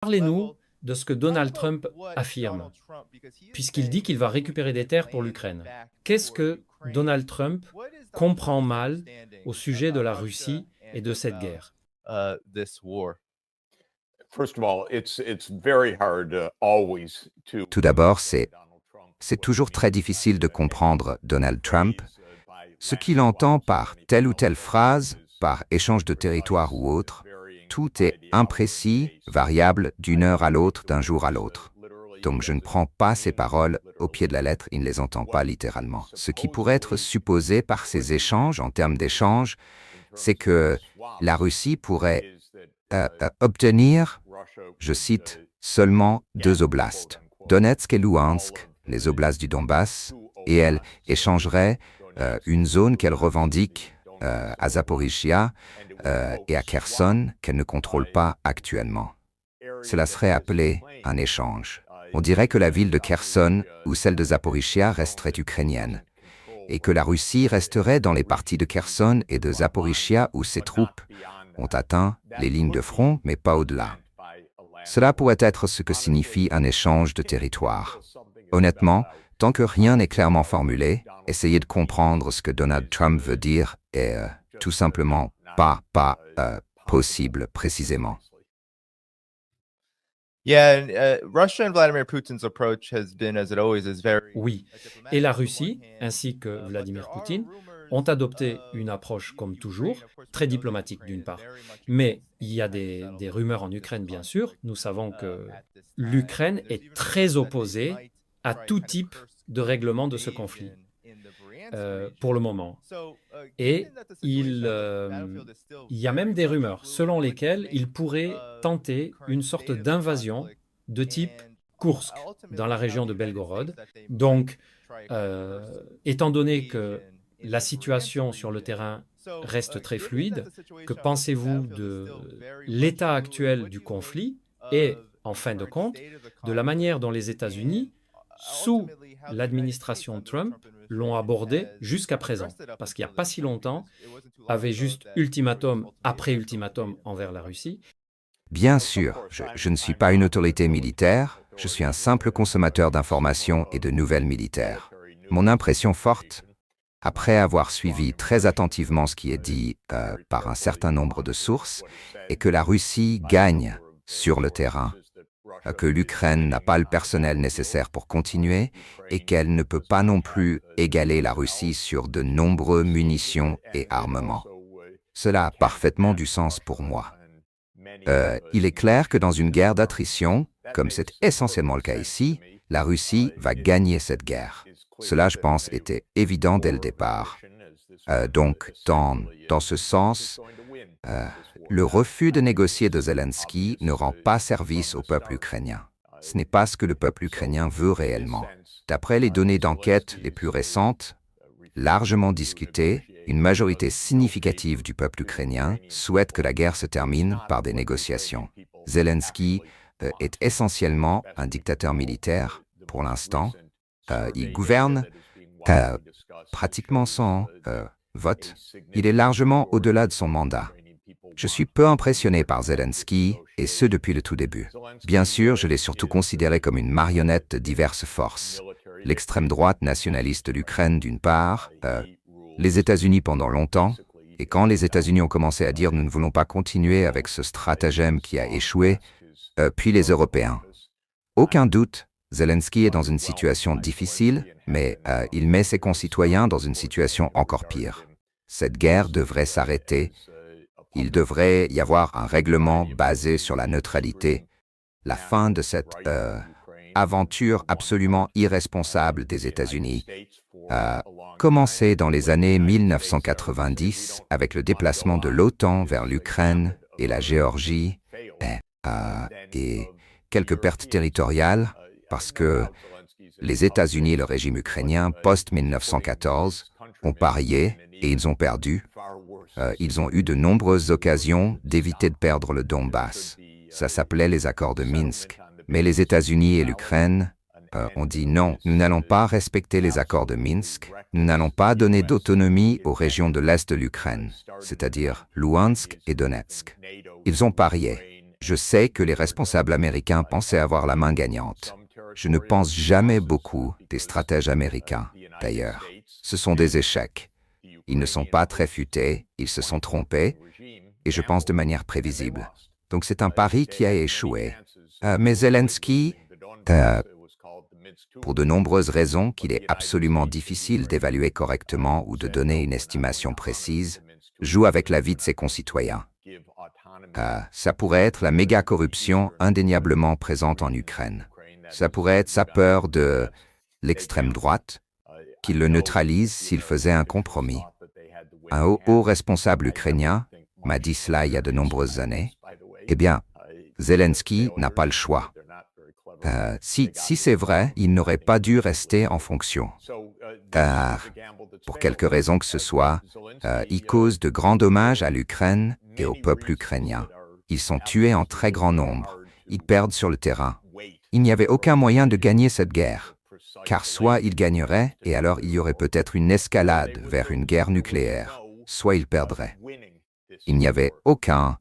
Parlez-nous de ce que Donald Trump affirme, puisqu'il dit qu'il va récupérer des terres pour l'Ukraine. Qu'est-ce que Donald Trump comprend mal au sujet de la Russie et de cette guerre? Tout d'abord, c'est toujours très difficile de comprendre Donald Trump, ce qu'il entend par telle ou telle phrase, par échange de territoire ou autre. Tout est imprécis, variable d'une heure à l'autre, d'un jour à l'autre. Donc je ne prends pas ses paroles au pied de la lettre, il ne les entend pas littéralement. Ce qui pourrait être supposé par ces échanges, en termes d'échanges, c'est que la Russie pourrait obtenir, je cite, seulement deux oblasts, Donetsk et Louhansk, les oblasts du Donbass, et elle échangerait une zone qu'elle revendique à Zaporizhia et à Kherson qu'elle ne contrôle pas actuellement. Cela serait appelé un échange. On dirait que la ville de Kherson ou celle de Zaporizhia resterait ukrainienne et que la Russie resterait dans les parties de Kherson et de Zaporizhia où ses troupes ont atteint les lignes de front, mais pas au-delà. Cela pourrait être ce que signifie un échange de territoire. Honnêtement, tant que rien n'est clairement formulé, essayer de comprendre ce que Donald Trump veut dire est tout simplement pas possible précisément. Oui, et la Russie, ainsi que Vladimir Poutine, ont adopté une approche, comme toujours, très diplomatique d'une part. Mais il y a des rumeurs en Ukraine, bien sûr. Nous savons que l'Ukraine est très opposée à tout type de règlement de ce conflit, pour le moment. Et il y a même des rumeurs selon lesquelles il pourrait tenter une sorte d'invasion de type Koursk dans la région de Belgorod. Donc, étant donné que la situation sur le terrain reste très fluide, que pensez-vous de l'état actuel du conflit et, en fin de compte, de la manière dont les États-Unis, sous l'administration Trump, l'ont abordé jusqu'à présent? Parce qu'il n'y a pas si longtemps, avait juste ultimatum après ultimatum envers la Russie. Bien sûr, je ne suis pas une autorité militaire, je suis un simple consommateur d'informations et de nouvelles militaires. Mon impression forte, après avoir suivi très attentivement ce qui est dit par un certain nombre de sources, est que la Russie gagne sur le terrain, que l'Ukraine n'a pas le personnel nécessaire pour continuer et qu'elle ne peut pas non plus égaler la Russie sur de nombreux munitions et armements. Cela a parfaitement du sens pour moi. Il est clair que dans une guerre d'attrition, comme c'est essentiellement le cas ici, la Russie va gagner cette guerre. Cela, je pense, était évident dès le départ. Donc, dans ce sens, le refus de négocier de Zelensky ne rend pas service au peuple ukrainien. Ce n'est pas ce que le peuple ukrainien veut réellement. D'après les données d'enquête les plus récentes, largement discutées, une majorité significative du peuple ukrainien souhaite que la guerre se termine par des négociations. Zelensky est essentiellement un dictateur militaire pour l'instant. Il gouverne pratiquement sans vote. Il est largement au-delà de son mandat. Je suis peu impressionné par Zelensky, et ce depuis le tout début. Bien sûr, je l'ai surtout considéré comme une marionnette de diverses forces. L'extrême droite nationaliste de l'Ukraine d'une part, les États-Unis pendant longtemps, et quand les États-Unis ont commencé à dire « nous ne voulons pas continuer avec ce stratagème qui a échoué », puis les Européens. Aucun doute, Zelensky est dans une situation difficile, mais il met ses concitoyens dans une situation encore pire. Cette guerre devrait s'arrêter. Il devrait y avoir un règlement basé sur la neutralité, la fin de cette aventure absolument irresponsable des États-Unis, commencé dans les années 1990 avec le déplacement de l'OTAN vers l'Ukraine et la Géorgie, et quelques pertes territoriales, parce que les États-Unis et le régime ukrainien post-1914 ont parié et ils ont perdu. Ils ont eu de nombreuses occasions d'éviter de perdre le Donbass. Ça s'appelait les accords de Minsk. Mais les États-Unis et l'Ukraine ont dit non, nous n'allons pas respecter les accords de Minsk, nous n'allons pas donner d'autonomie aux régions de l'Est de l'Ukraine, c'est-à-dire Louhansk et Donetsk. Ils ont parié. Je sais que les responsables américains pensaient avoir la main gagnante. Je ne pense jamais beaucoup des stratèges américains, d'ailleurs. Ce sont des échecs. Ils ne sont pas très futés, ils se sont trompés, et je pense de manière prévisible. Donc c'est un pari qui a échoué. Mais Zelensky, pour de nombreuses raisons qu'il est absolument difficile d'évaluer correctement ou de donner une estimation précise, joue avec la vie de ses concitoyens. Ça pourrait être la méga-corruption indéniablement présente en Ukraine. Ça pourrait être sa peur de l'extrême droite, qu'il le neutralise s'il faisait un compromis. Un haut responsable ukrainien m'a dit cela il y a de nombreuses années. Eh bien, Zelensky n'a pas le choix. Si c'est vrai, il n'aurait pas dû rester en fonction. Pour quelque raison que ce soit, il cause de grands dommages à l'Ukraine et au peuple ukrainien. Ils sont tués en très grand nombre. Ils perdent sur le terrain. Il n'y avait aucun moyen de gagner cette guerre. Car soit il gagnerait, et alors il y aurait peut-être une escalade vers une guerre nucléaire, soit il perdrait. Il n'y avait aucun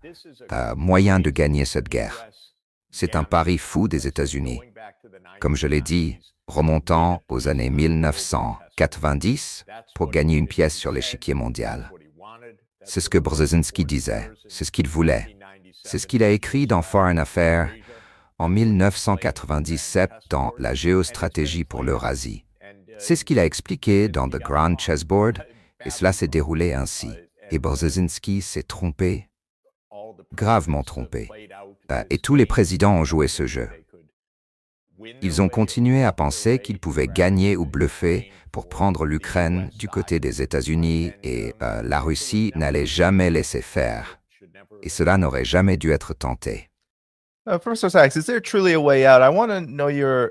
moyen de gagner cette guerre. C'est un pari fou des États-Unis. Comme je l'ai dit, remontant aux années 1990 pour gagner une pièce sur l'échiquier mondial. C'est ce que Brzezinski disait, c'est ce qu'il voulait. C'est ce qu'il a écrit dans Foreign Affairs en 1997 dans La géostratégie pour l'Eurasie. C'est ce qu'il a expliqué dans The Grand Chessboard, et cela s'est déroulé ainsi. Et Brzezinski s'est trompé, gravement trompé. Et tous les présidents ont joué ce jeu. Ils ont continué à penser qu'ils pouvaient gagner ou bluffer pour prendre l'Ukraine du côté des États-Unis et la Russie n'allait jamais laisser faire. Et cela n'aurait jamais dû être tenté. Professor Sachs, is there truly a way out? I want to know your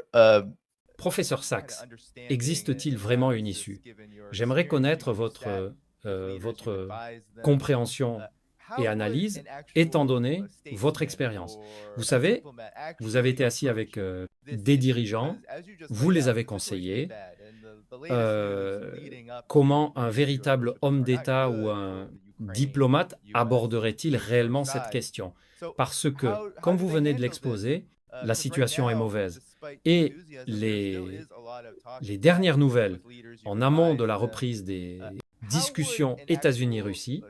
Professeur Sachs, existe-t-il vraiment une issue? J'aimerais connaître votre compréhension et analyse, étant donné votre expérience. Vous savez, vous avez été assis avec des dirigeants, vous les avez conseillés. Comment un véritable homme d'État ou un diplomate aborderait-il réellement cette question? Parce que, comme vous venez de l'exposer, la situation est mauvaise. Et les dernières nouvelles, en amont de la reprise des discussions États-Unis-Russie,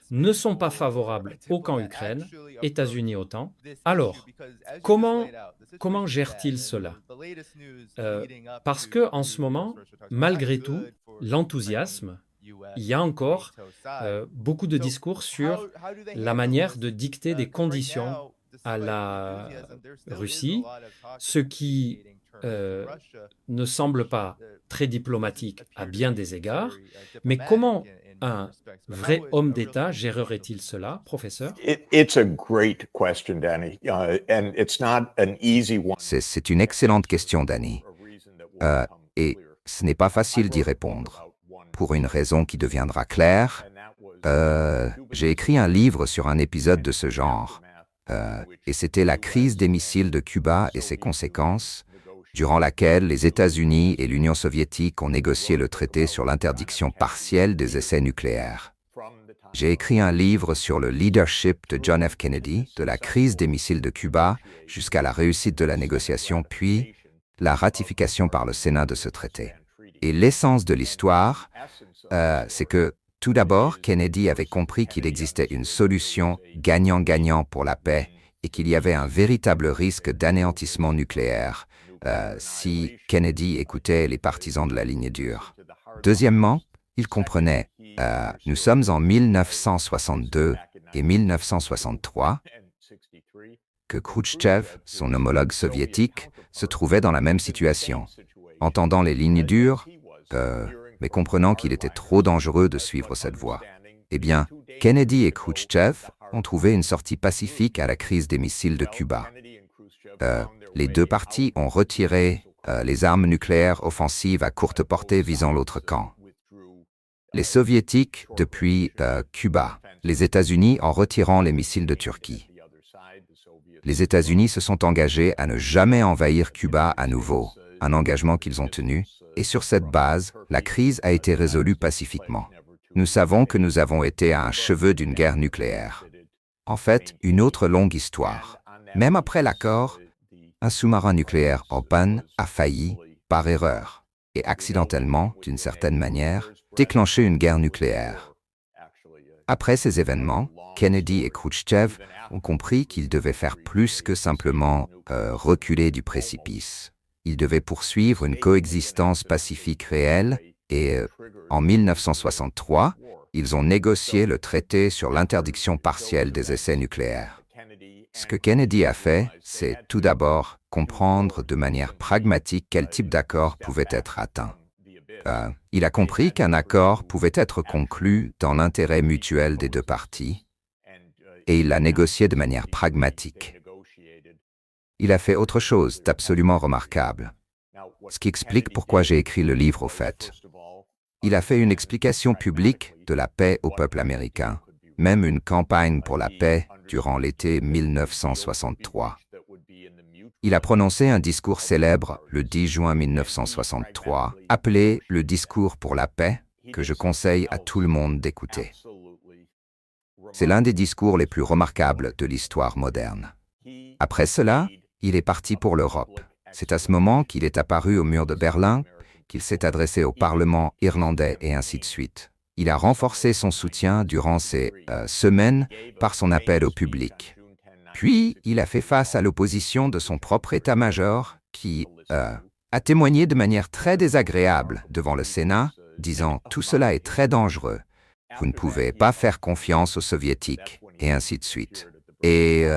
ne sont pas favorables au camp Ukraine, États-Unis-OTAN. Alors, comment gère-t-il cela? Parce que en ce moment, malgré tout, l'enthousiasme, il y a encore beaucoup de discours sur la manière de dicter des conditions à la Russie, ce qui ne semble pas très diplomatique à bien des égards. Mais comment un vrai homme d'État gérerait-il cela, professeur? C'est une excellente question, Danny. Et ce n'est pas facile d'y répondre. Pour une raison qui deviendra claire, j'ai écrit un livre sur un épisode de ce genre. Et c'était la crise des missiles de Cuba et ses conséquences, durant laquelle les États-Unis et l'Union soviétique ont négocié le traité sur l'interdiction partielle des essais nucléaires. J'ai écrit un livre sur le leadership de John F. Kennedy, de la crise des missiles de Cuba jusqu'à la réussite de la négociation, puis la ratification par le Sénat de ce traité. Et l'essence de l'histoire, c'est que, tout d'abord, Kennedy avait compris qu'il existait une solution gagnant-gagnant pour la paix et qu'il y avait un véritable risque d'anéantissement nucléaire si Kennedy écoutait les partisans de la ligne dure. Deuxièmement, il comprenait, nous sommes en 1962 et 1963, que Khrouchtchev, son homologue soviétique, se trouvait dans la même situation. Entendant les lignes dures, mais comprenant qu'il était trop dangereux de suivre cette voie. Eh bien, Kennedy et Khrouchtchev ont trouvé une sortie pacifique à la crise des missiles de Cuba. Les deux parties ont retiré les armes nucléaires offensives à courte portée visant l'autre camp. Les Soviétiques depuis Cuba, les États-Unis en retirant les missiles de Turquie. Les États-Unis se sont engagés à ne jamais envahir Cuba à nouveau, un engagement qu'ils ont tenu, et sur cette base, la crise a été résolue pacifiquement. Nous savons que nous avons été à un cheveu d'une guerre nucléaire. En fait, une autre longue histoire. Même après l'accord, un sous-marin nucléaire en panne a failli, par erreur, et accidentellement, d'une certaine manière, déclencher une guerre nucléaire. Après ces événements, Kennedy et Khrouchtchev ont compris qu'ils devaient faire plus que simplement reculer du précipice. Ils devaient poursuivre une coexistence pacifique réelle et, en 1963, ils ont négocié le traité sur l'interdiction partielle des essais nucléaires. Ce que Kennedy a fait, c'est tout d'abord comprendre de manière pragmatique quel type d'accord pouvait être atteint. Il a compris qu'un accord pouvait être conclu dans l'intérêt mutuel des deux parties, et il l'a négocié de manière pragmatique. Il a fait autre chose d'absolument remarquable, ce qui explique pourquoi j'ai écrit le livre au fait. Il a fait une explication publique de la paix au peuple américain, même une campagne pour la paix durant l'été 1963. Il a prononcé un discours célèbre le 10 juin 1963, appelé le discours pour la paix, que je conseille à tout le monde d'écouter. C'est l'un des discours les plus remarquables de l'histoire moderne. Après cela, il est parti pour l'Europe. C'est à ce moment qu'il est apparu au mur de Berlin, qu'il s'est adressé au Parlement irlandais et ainsi de suite. Il a renforcé son soutien durant ces semaines par son appel au public. Puis, il a fait face à l'opposition de son propre état-major qui a témoigné de manière très désagréable devant le Sénat, disant « Tout cela est très dangereux. Vous ne pouvez pas faire confiance aux Soviétiques. » et ainsi de suite. Et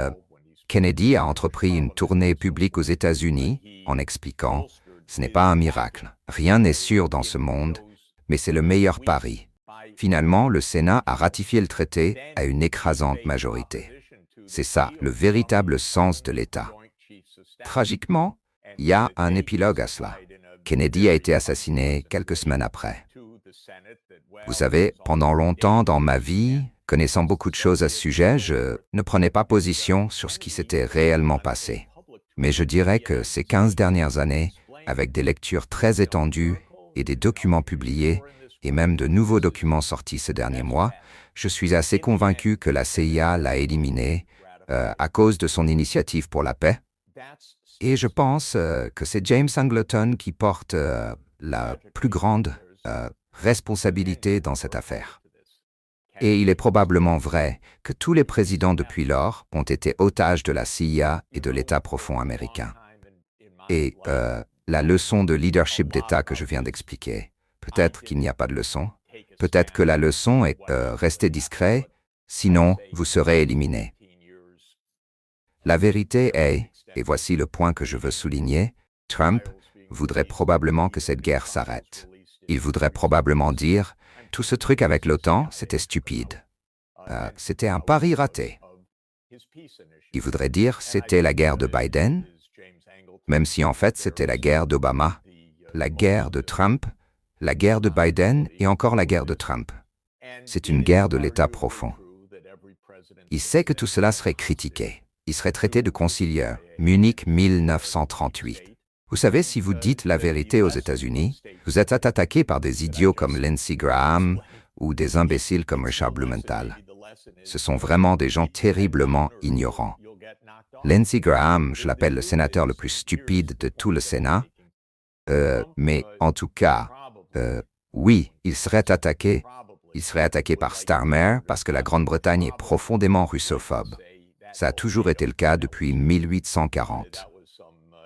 Kennedy a entrepris une tournée publique aux États-Unis en expliquant « Ce n'est pas un miracle. Rien n'est sûr dans ce monde, mais c'est le meilleur pari. » Finalement, le Sénat a ratifié le traité à une écrasante majorité. C'est ça, le véritable sens de l'État. Tragiquement, il y a un épilogue à cela. Kennedy a été assassiné quelques semaines après. Vous savez, pendant longtemps dans ma vie, connaissant beaucoup de choses à ce sujet, je ne prenais pas position sur ce qui s'était réellement passé. Mais je dirais que ces 15 dernières années, avec des lectures très étendues et des documents publiés, et même de nouveaux documents sortis ces derniers mois, je suis assez convaincu que la CIA l'a éliminé à cause de son initiative pour la paix. Et je pense que c'est James Angleton qui porte la plus grande responsabilité dans cette affaire. Et il est probablement vrai que tous les présidents depuis lors ont été otages de la CIA et de l'État profond américain. Et la leçon de leadership d'État que je viens d'expliquer, peut-être qu'il n'y a pas de leçon. Peut-être que la leçon est rester discret, sinon vous serez éliminé. La vérité est, et voici le point que je veux souligner, Trump voudrait probablement que cette guerre s'arrête. Il voudrait probablement dire « Tout ce truc avec l'OTAN, c'était stupide. C'était un pari raté. » Il voudrait dire « C'était la guerre de Biden », même si en fait c'était la guerre d'Obama, la guerre de Trump, la guerre de Biden et encore la guerre de Trump. C'est une guerre de l'État profond. Il sait que tout cela serait critiqué. Il serait traité de concilieur. Munich 1938. Vous savez, si vous dites la vérité aux États-Unis, vous êtes attaqué par des idiots comme Lindsey Graham ou des imbéciles comme Richard Blumenthal. Ce sont vraiment des gens terriblement ignorants. Lindsey Graham, je l'appelle le sénateur le plus stupide de tout le Sénat, mais en tout cas, oui, il serait attaqué. Il serait attaqué par Starmer parce que la Grande-Bretagne est profondément russophobe. Ça a toujours été le cas depuis 1840.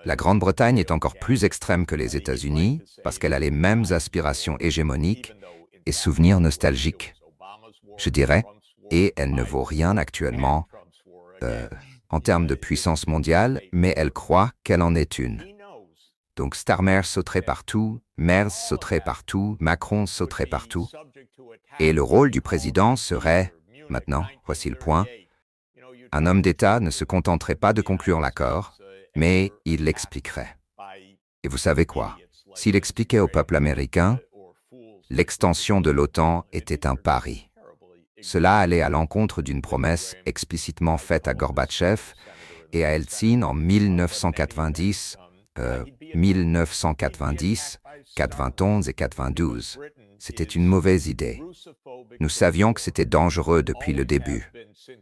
La Grande-Bretagne est encore plus extrême que les États-Unis parce qu'elle a les mêmes aspirations hégémoniques et souvenirs nostalgiques, je dirais, et elle ne vaut rien actuellement en termes de puissance mondiale, mais elle croit qu'elle en est une. Donc Starmer sauterait partout, Merz sauterait partout, Macron sauterait partout. Et le rôle du président serait, maintenant, voici le point, un homme d'État ne se contenterait pas de conclure l'accord, mais il l'expliquerait. Et vous savez quoi? S'il expliquait au peuple américain, l'extension de l'OTAN était un pari. Cela allait à l'encontre d'une promesse explicitement faite à Gorbatchev et à Eltsine en 1990, 91 et 92. C'était une mauvaise idée. Nous savions que c'était dangereux depuis le début.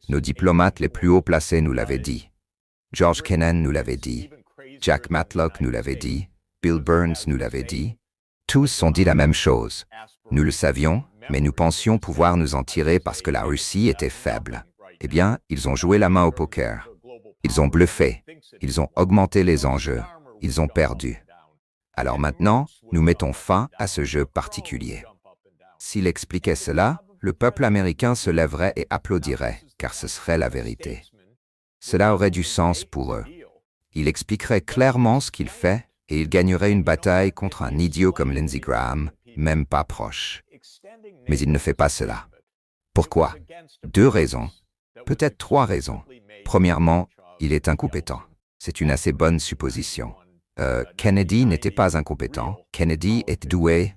Nos diplomates les plus haut placés nous l'avaient dit. George Kennan nous l'avait dit, Jack Matlock nous l'avait dit, Bill Burns nous l'avait dit. Tous ont dit la même chose. Nous le savions, mais nous pensions pouvoir nous en tirer parce que la Russie était faible. Eh bien, ils ont joué la main au poker. Ils ont bluffé. Ils ont augmenté les enjeux. Ils ont perdu. Alors maintenant, nous mettons fin à ce jeu particulier. S'il expliquait cela, le peuple américain se lèverait et applaudirait, car ce serait la vérité. Cela aurait du sens pour eux. Il expliquerait clairement ce qu'il fait et il gagnerait une bataille contre un idiot comme Lindsey Graham, même pas proche. Mais il ne fait pas cela. Pourquoi? 2 raisons. Peut-être 3 raisons. Premièrement, il est incompétent. C'est une assez bonne supposition. Kennedy n'était pas incompétent. Kennedy est doué,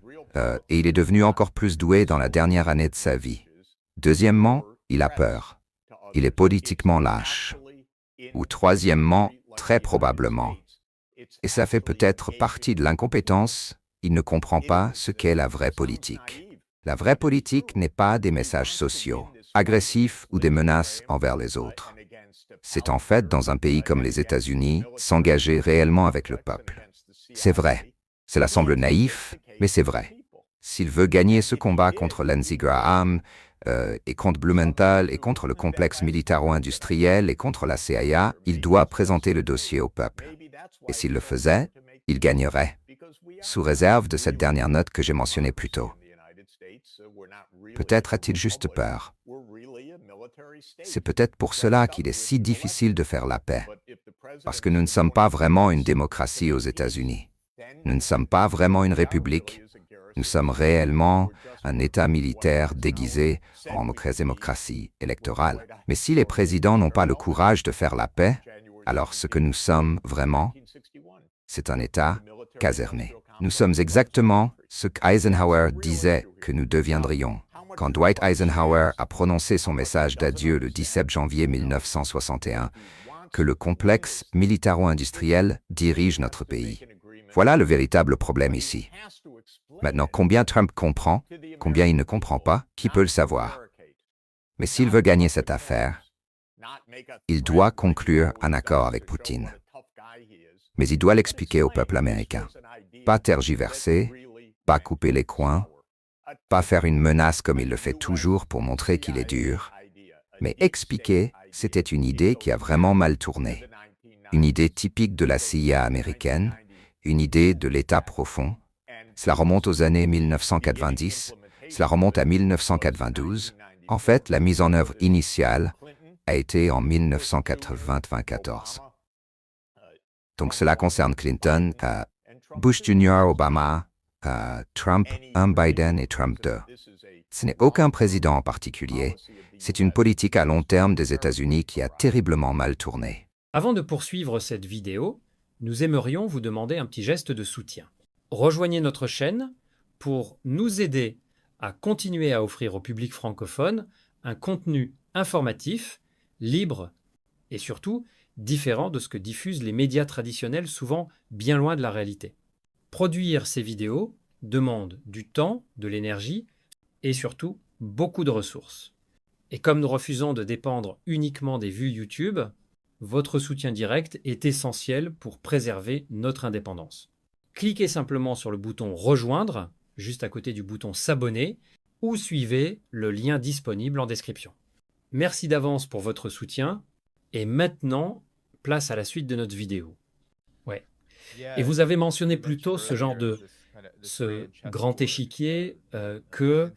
et il est devenu encore plus doué dans la dernière année de sa vie. Deuxièmement, il a peur. Il est politiquement lâche. Ou troisièmement, très probablement, et ça fait peut-être partie de l'incompétence, il ne comprend pas ce qu'est la vraie politique. La vraie politique n'est pas des messages sociaux, agressifs ou des menaces envers les autres. C'est en fait, dans un pays comme les États-Unis, s'engager réellement avec le peuple. C'est vrai. Cela semble naïf, mais c'est vrai. S'il veut gagner ce combat contre Lindsey Graham, et contre Blumenthal, et contre le complexe militaro-industriel, et contre la CIA, il doit présenter le dossier au peuple. Et s'il le faisait, il gagnerait, sous réserve de cette dernière note que j'ai mentionnée plus tôt. Peut-être a-t-il juste peur. C'est peut-être pour cela qu'il est si difficile de faire la paix, parce que nous ne sommes pas vraiment une démocratie aux États-Unis. Nous ne sommes pas vraiment une république. Nous sommes réellement un État militaire déguisé en démocratie électorale. Mais si les présidents n'ont pas le courage de faire la paix, alors ce que nous sommes vraiment, c'est un État caserné. Nous sommes exactement ce qu'Eisenhower disait que nous deviendrions. Quand Dwight Eisenhower a prononcé son message d'adieu le 17 janvier 1961, que le complexe militaro-industriel dirige notre pays. Voilà le véritable problème ici. Maintenant, combien Trump comprend, combien il ne comprend pas, qui peut le savoir? Mais s'il veut gagner cette affaire, il doit conclure un accord avec Poutine. Mais il doit l'expliquer au peuple américain. Pas tergiverser, pas couper les coins, pas faire une menace comme il le fait toujours pour montrer qu'il est dur, mais expliquer c'était une idée qui a vraiment mal tourné. Une idée typique de la CIA américaine, une idée de l'État profond. Cela remonte aux années 1990, cela remonte à 1992. En fait, la mise en œuvre initiale a été en 1994. Donc cela concerne Clinton, Bush Jr., Obama, Trump 1, Biden et Trump 2. Ce n'est aucun président en particulier, c'est une politique à long terme des États-Unis qui a terriblement mal tourné. Avant de poursuivre cette vidéo, nous aimerions vous demander un petit geste de soutien. Rejoignez notre chaîne pour nous aider à continuer à offrir au public francophone un contenu informatif, libre et surtout différent de ce que diffusent les médias traditionnels, souvent bien loin de la réalité. Produire ces vidéos demande du temps, de l'énergie et surtout beaucoup de ressources. Et comme nous refusons de dépendre uniquement des vues YouTube, votre soutien direct est essentiel pour préserver notre indépendance. Cliquez simplement sur le bouton « Rejoindre » juste à côté du bouton « S'abonner » ou suivez le lien disponible en description. Merci d'avance pour votre soutien et maintenant, place à la suite de notre vidéo. Ouais. Et vous avez mentionné plus tôt ce grand échiquier que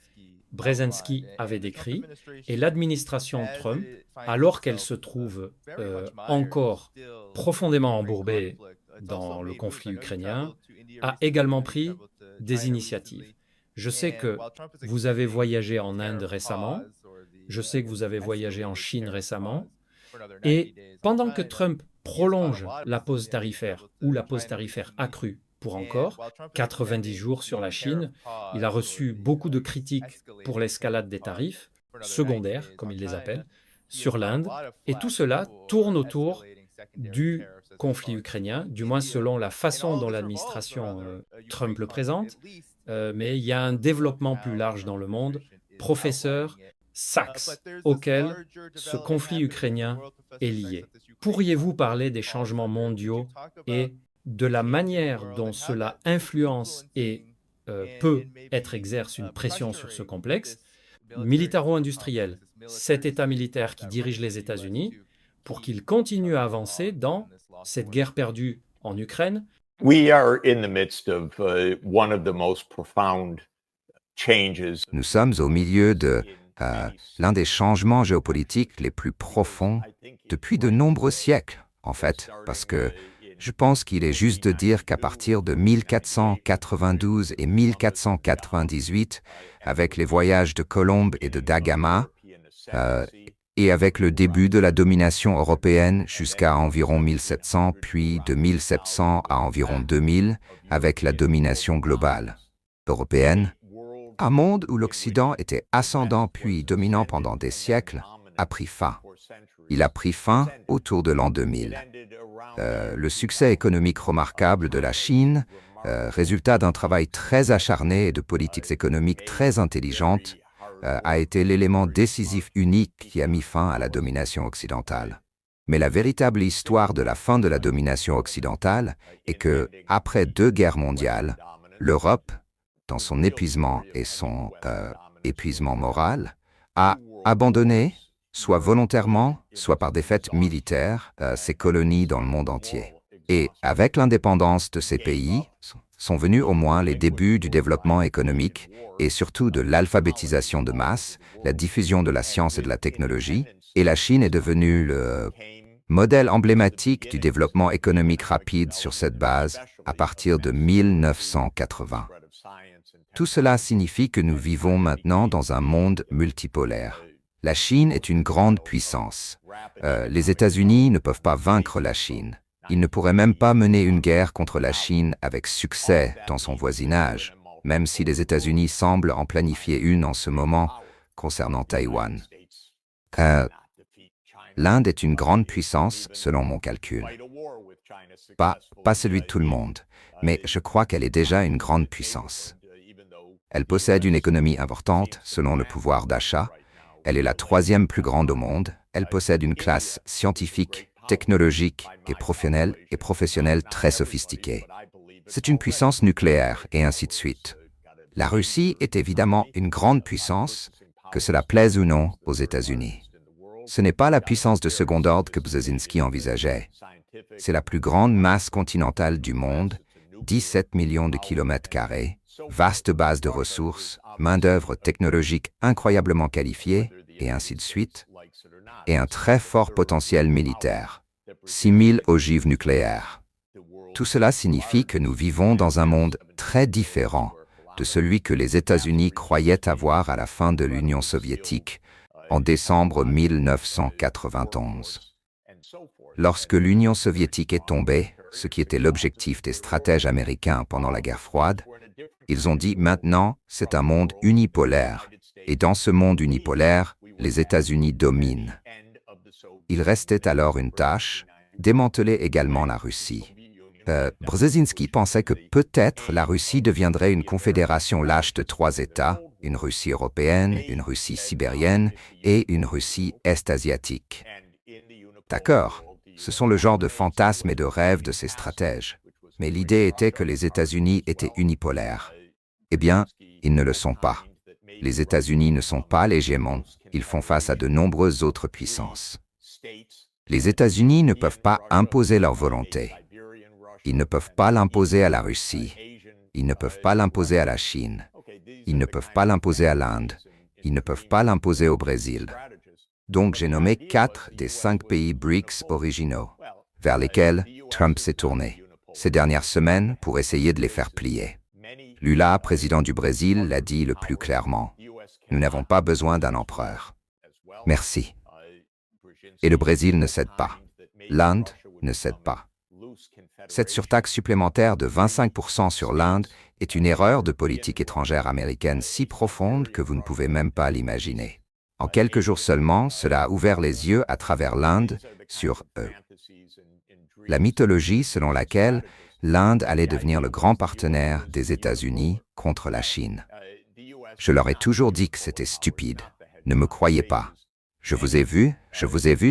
Brzezinski avait décrit et l'administration Trump, alors qu'elle se trouve encore profondément embourbée dans le conflit ukrainien, a également pris des initiatives. Je sais que vous avez voyagé en Inde récemment, je sais que vous avez voyagé en Chine récemment, et pendant que Trump prolonge la pause tarifaire ou la pause tarifaire accrue pour encore 90 jours sur la Chine, il a reçu beaucoup de critiques pour l'escalade des tarifs, secondaires comme il les appelle, sur l'Inde, et tout cela tourne autour du conflit ukrainien, du moins selon la façon dont l'administration Trump le présente, mais il y a un développement plus large dans le monde, professeur Sachs, auquel ce conflit ukrainien est lié. pourriez-vous parler des changements mondiaux et de la manière dont cela influence et exerce une pression sur ce complexe militaro-industriel, cet État militaire qui dirige les États-Unis, pour qu'il continue à avancer dans cette guerre perdue en Ukraine? We are in the midst of one of the most profound changes. Nous sommes au milieu de l'un des changements géopolitiques les plus profonds depuis de nombreux siècles, en fait, parce que je pense qu'il est juste de dire qu'à partir de 1492 et 1498, avec les voyages de Colomb et de Da Gama, et avec le début de la domination européenne jusqu'à environ 1700, puis de 1700 à environ 2000, avec la domination globale européenne, un monde où l'Occident était ascendant puis dominant pendant des siècles a pris fin. Il a pris fin autour de l'an 2000. Le succès économique remarquable de la Chine, résultat d'un travail très acharné et de politiques économiques très intelligentes, a été l'élément décisif unique qui a mis fin à la domination occidentale. Mais la véritable histoire de la fin de la domination occidentale est que, après 2 guerres mondiales, l'Europe, dans son épuisement et son épuisement moral, a abandonné, soit volontairement, soit par défaite militaire, ses colonies dans le monde entier. Et avec l'indépendance de ces pays, sont venus au moins les débuts du développement économique et surtout de l'alphabétisation de masse, la diffusion de la science et de la technologie, et la Chine est devenue le modèle emblématique du développement économique rapide sur cette base à partir de 1980. Tout cela signifie que nous vivons maintenant dans un monde multipolaire. La Chine est une grande puissance. Les États-Unis ne peuvent pas vaincre la Chine. Ils ne pourraient même pas mener une guerre contre la Chine avec succès dans son voisinage, même si les États-Unis semblent en planifier une en ce moment concernant Taïwan. L'Inde est une grande puissance, selon mon calcul. Pas celui de tout le monde, mais je crois qu'elle est déjà une grande puissance. Elle possède une économie importante, selon le pouvoir d'achat. Elle est la 3e plus grande au monde. Elle possède une classe scientifique, technologique et professionnelle très sophistiquée. C'est une puissance nucléaire, et ainsi de suite. La Russie est évidemment une grande puissance, que cela plaise ou non aux États-Unis. Ce n'est pas la puissance de second ordre que Brzezinski envisageait. C'est la plus grande masse continentale du monde, 17 millions de kilomètres carrés, vaste base de ressources, main-d'œuvre technologique incroyablement qualifiée, et ainsi de suite, et un très fort potentiel militaire, 6000 ogives nucléaires. Tout cela signifie que nous vivons dans un monde très différent de celui que les États-Unis croyaient avoir à la fin de l'Union soviétique, en décembre 1991. Lorsque l'Union soviétique est tombée, ce qui était l'objectif des stratèges américains pendant la guerre froide, ils ont dit maintenant, c'est un monde unipolaire, et dans ce monde unipolaire, les États-Unis dominent. Il restait alors une tâche, démanteler également la Russie. Brzezinski pensait que peut-être la Russie deviendrait une confédération lâche de 3 États, une Russie européenne, une Russie sibérienne et une Russie est-asiatique. D'accord, ce sont le genre de fantasmes et de rêves de ces stratèges. Mais l'idée était que les États-Unis étaient unipolaires. Eh bien, ils ne le sont pas. Les États-Unis ne sont pas l'hégémon, ils font face à de nombreuses autres puissances. Les États-Unis ne peuvent pas imposer leur volonté. Ils ne peuvent pas l'imposer à la Russie. Ils ne peuvent pas l'imposer à la Chine. Ils ne peuvent pas l'imposer à l'Inde. Ils ne peuvent pas l'imposer au Brésil. Donc j'ai nommé 4 des 5 pays BRICS originaux, vers lesquels Trump s'est tourné ces dernières semaines pour essayer de les faire plier. Lula, président du Brésil, l'a dit le plus clairement. Nous n'avons pas besoin d'un empereur. Merci. Et le Brésil ne cède pas. L'Inde ne cède pas. Cette surtaxe supplémentaire de 25% sur l'Inde est une erreur de politique étrangère américaine si profonde que vous ne pouvez même pas l'imaginer. En quelques jours seulement, cela a ouvert les yeux à travers l'Inde sur eux. La mythologie selon laquelle l'Inde allait devenir le grand partenaire des États-Unis contre la Chine. Je leur ai toujours dit que c'était stupide. Ne me croyez pas. Je vous ai vu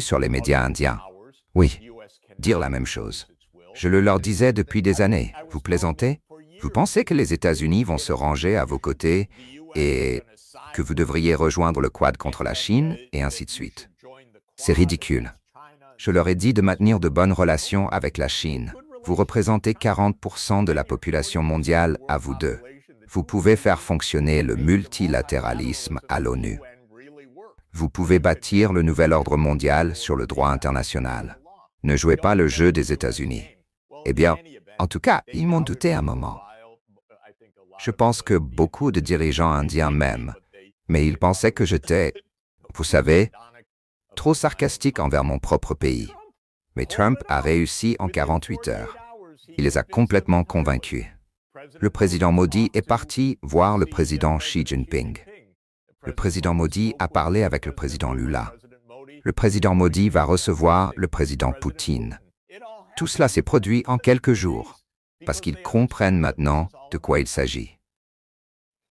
sur les médias indiens. Oui, dire la même chose. Je le leur disais depuis des années. Vous plaisantez? Vous pensez que les États-Unis vont se ranger à vos côtés et que vous devriez rejoindre le Quad contre la Chine et ainsi de suite? C'est ridicule. Je leur ai dit de maintenir de bonnes relations avec la Chine. Vous représentez 40% de la population mondiale à vous deux. Vous pouvez faire fonctionner le multilatéralisme à l'ONU. Vous pouvez bâtir le nouvel ordre mondial sur le droit international. Ne jouez pas le jeu des États-Unis. Eh bien, en tout cas, ils m'ont douté un moment. Je pense que beaucoup de dirigeants indiens m'aiment, mais ils pensaient que j'étais, vous savez, trop sarcastique envers mon propre pays. Mais Trump a réussi en 48 heures. Il les a complètement convaincus. Le président Modi est parti voir le président Xi Jinping. Le président Modi a parlé avec le président Lula. Le président Modi va recevoir le président Poutine. Tout cela s'est produit en quelques jours, parce qu'ils comprennent maintenant de quoi il s'agit.